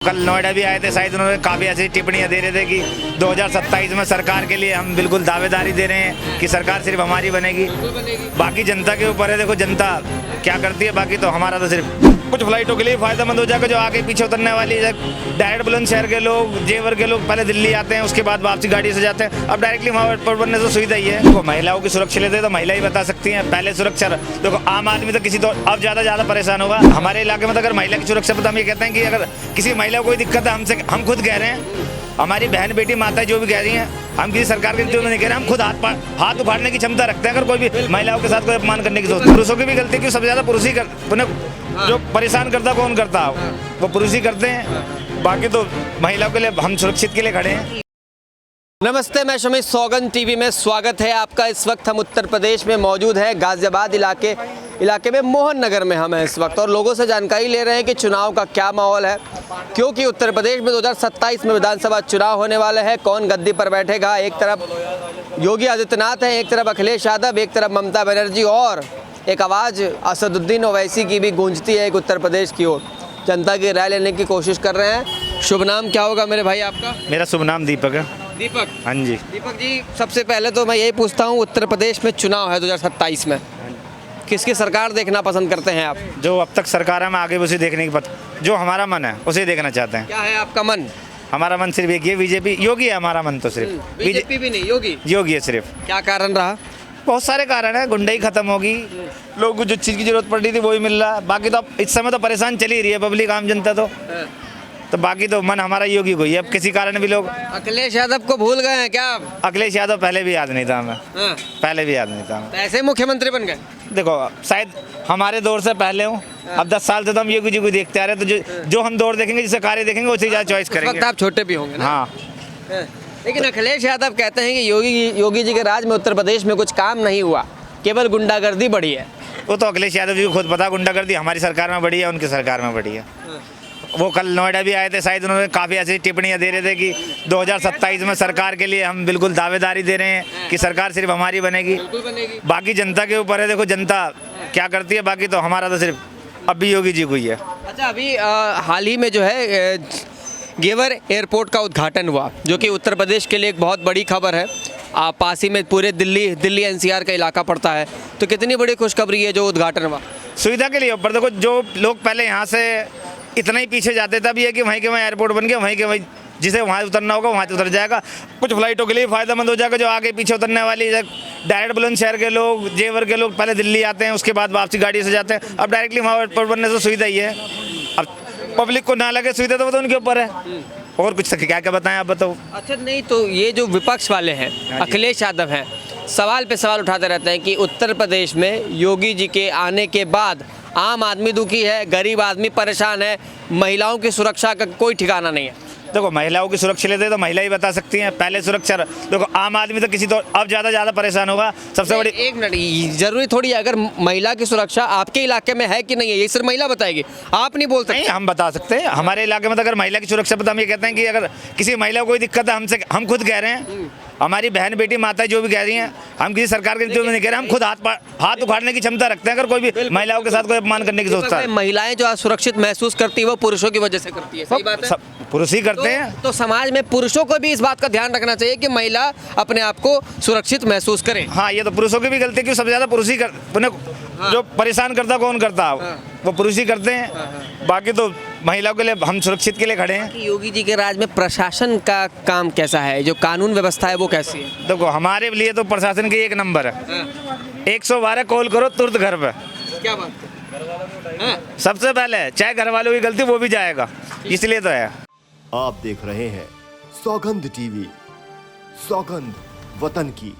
कल नोएडा भी आए थे, शायद उन्होंने काफ़ी ऐसी टिप्पणियां दे रहे थे कि 2027 में सरकार के लिए हम बिल्कुल दावेदारी दे रहे हैं कि सरकार सिर्फ हमारी बनेगी, बाकी जनता के ऊपर है। देखो जनता क्या करती है, बाकी तो हमारा तो सिर्फ कुछ फ्लाइटों के लिए फायदेमंद हो जाएगा। जो आगे पीछे उतरने वाली है, डायरेक्ट बुलंदशहर के लोग, जेवर के लोग पहले दिल्ली आते हैं, उसके बाद वापसी गाड़ी से जाते हैं। अब डायरेक्टली वहाँ पर बनने से सुविधा ही है। देखो महिलाओं की सुरक्षा लेते तो महिला ही बता सकती हैं। पहले सुरक्षा देखो, आम आदमी तो किसी तो अब ज़्यादा परेशान होगा। हमारे इलाके में तो अगर महिला की सुरक्षा पर हम ये कहते हैं कि अगर किसी महिला को कोई दिक्कत है, हमसे हम खुद कह रहे हैं, हमारी बहन बेटी माता जो भी कह रही हैं, हम किसी सरकार के विरोध में नहीं कह रहे हैं। हम खुद हाथ उखाड़ने की क्षमता रखते हैं अगर कोई भी महिलाओं के साथ कोई अपमान करने की सोचते हैं। पुरुषों की भी गलती क्यों, सबसे ज़्यादा पुरुष ही जो परेशान करता कौन करता है, वो पुरुष ही करते हैं। बाकी तो महिलाओं के लिए हम सुरक्षित के लिए खड़े हैं। नमस्ते, मैं शमी, सौगंध टीवी में स्वागत है आपका। इस वक्त हम उत्तर प्रदेश में मौजूद हैं, गाजियाबाद इलाके में मोहन नगर में हम हैं इस वक्त, और लोगों से जानकारी ले रहे हैं कि चुनाव का क्या माहौल है, क्योंकि उत्तर प्रदेश में 2027 में विधानसभा चुनाव होने वाले हैं। कौन गद्दी पर बैठेगा, एक तरफ योगी आदित्यनाथ हैं, एक तरफ अखिलेश यादव, एक तरफ ममता बनर्जी, और एक आवाज़ असदुद्दीन ओवैसी की भी गूंजती है एक उत्तर प्रदेश की ओर। जनता की राय लेने की कोशिश कर रहे हैं। शुभ नाम क्या होगा मेरे भाई आपका? मेरा शुभ नाम दीपक है। दीपक? हाँ जी। दीपक जी, सबसे पहले तो मैं यही पूछता हूँ, उत्तर प्रदेश में चुनाव है 2027 में, किसकी सरकार देखना पसंद करते हैं आप? जो अब तक सरकार है, मैं आगे उसे देखने की जो हमारा मन है उसे देखना चाहते हैं। क्या है आपका मन? हमारा मन सिर्फ एक ही है, बीजेपी। योगी है हमारा मन तो सिर्फ। बीजेपी भी नहीं, योगी है सिर्फ। क्या कारण रहा? बहुत सारे कारण है। गुंडाई खत्म होगी, लोगों को जो चीज़ की जरूरत पड़ रही थी वही मिल रहा है। बाकी तो अब इस समय तो परेशान चली ही रही है पब्लिक, आम जनता तो बाकी तो मन हमारा योगी को ही है। अब किसी कारण भी लोग अखिलेश यादव को भूल गए हैं क्या आप? अखिलेश यादव पहले भी याद नहीं था हमें। पहले भी याद नहीं था हमें। तो ऐसे मुख्यमंत्री बन गए? देखो, शायद हमारे दौर से पहले हूँ। अब 10 साल से तो हम योगी जी को देखते आ रहे हैं, तो जो हम दौर देखेंगे, जिसे कार्य देखेंगे, उसे ज़्यादा चॉइस करेंगे। आप छोटे भी होंगे ना? हाँ। लेकिन अखिलेश यादव कहते हैं कि योगी जी के राज में उत्तर प्रदेश में कुछ काम नहीं हुआ, केवल गुंडागर्दी बढ़ी है। वो तो अखिलेश यादव जी को खुद पता, गुंडागर्दी हमारी सरकार में बढ़ी है, उनकी सरकार में बढ़ी है। वो कल नोएडा भी आए थे, शायद उन्होंने काफ़ी ऐसी टिप्पणियां दे रहे थे कि 2027 में सरकार के लिए हम बिल्कुल दावेदारी दे रहे हैं कि सरकार सिर्फ हमारी बनेगी, बाकी जनता के ऊपर है। देखो जनता क्या करती है, बाकी तो हमारा तो सिर्फ अब भी योगी जी को ही है। अच्छा, अभी हाल ही में जो है गेवर एयरपोर्ट का उद्घाटन हुआ, जो कि उत्तर प्रदेश के लिए एक बहुत बड़ी खबर है। पास ही में पूरे दिल्ली एनसीआर का इलाका पड़ता है, तो कितनी बड़ी खुशखबरी है जो उद्घाटन हुआ। सुविधा के लिए ऊपर देखो, जो लोग पहले यहाँ से इतना ही पीछे जाते थे, अब ये कि वहीं के वहीं एयरपोर्ट बन गया, वहीं के वहीं जिसे वहाँ उतरना होगा वहाँ से उतर जाएगा। कुछ फ्लाइटों के लिए फायदेमंद हो जाएगा। जो आगे पीछे उतरने वाली है, डायरेक्ट बुलंदशहर के लोग, जेवर के लोग पहले दिल्ली आते हैं, उसके बाद वापसी गाड़ी से जाते हैं। अब डायरेक्टली वहाँ पर बनने से सुविधा ही है। अब पब्लिक को ना लगे सुविधा तो वो तो उनके ऊपर है। और कुछ क्या क्या बताएं आप, बताओ। अच्छा, नहीं तो ये जो विपक्ष वाले हैं, अखिलेश यादव हैं, सवाल पे सवाल उठाते रहते हैं कि उत्तर प्रदेश में योगी जी के आने के बाद आम आदमी दुखी है, गरीब आदमी परेशान है, महिलाओं की सुरक्षा का कोई ठिकाना नहीं है। देखो, महिलाओं की सुरक्षा लेते तो महिला ही बता सकती हैं। पहले सुरक्षा देखो, आम आदमी तो किसी तो अब ज़्यादा परेशान होगा। सबसे बड़ी एक मिनट, जरूरी थोड़ी है अगर महिला की सुरक्षा आपके इलाके में है कि नहीं है, ये सिर्फ महिला बताएगी, आप नहीं बोल सकते। नहीं, हम बता सकते हैं। हमारे इलाके में तो अगर महिला की सुरक्षा पर हम ये कहते हैं कि अगर किसी महिला को कोई दिक्कत है, हम खुद कह रहे हैं, हमारी बहन बेटी माता जो भी कह रही हैं, हम किसी सरकार के विरोध में नहीं कह रहे हैं। हम खुद हाथ उखाड़ने की क्षमता रखते हैं अगर कोई भी महिलाओं के साथ कोई अपमान करने की सोचता है। महिलाएं जो सुरक्षित महसूस करती है वो पुरुषों की वजह से करती है, सही बात है? पुरुष ही करते हैं। तो समाज में पुरुषों को भी इस बात का ध्यान रखना चाहिए कि महिला अपने आप को सुरक्षित महसूस करे। हाँ, ये तो पुरुषों की भी गलती है कि सबसे ज़्यादा पुरुष ही जो परेशान करता कौन करता है, वो पुरुष ही करते हैं। बाकी तो महिलाओं के लिए हम सुरक्षित के लिए खड़े हैं। योगी जी के राज में प्रशासन का काम कैसा है, जो कानून व्यवस्था है वो कैसी है? देखो, हमारे लिए तो प्रशासन की एक नंबर है। 112 कॉल करो तुरंत घर पे। क्या बात? सबसे पहले चाहे घर वालों की गलती, वो भी जाएगा, इसलिए तो है। आप देख रहे हैं सौगंध टीवी, सौगंध वतन की।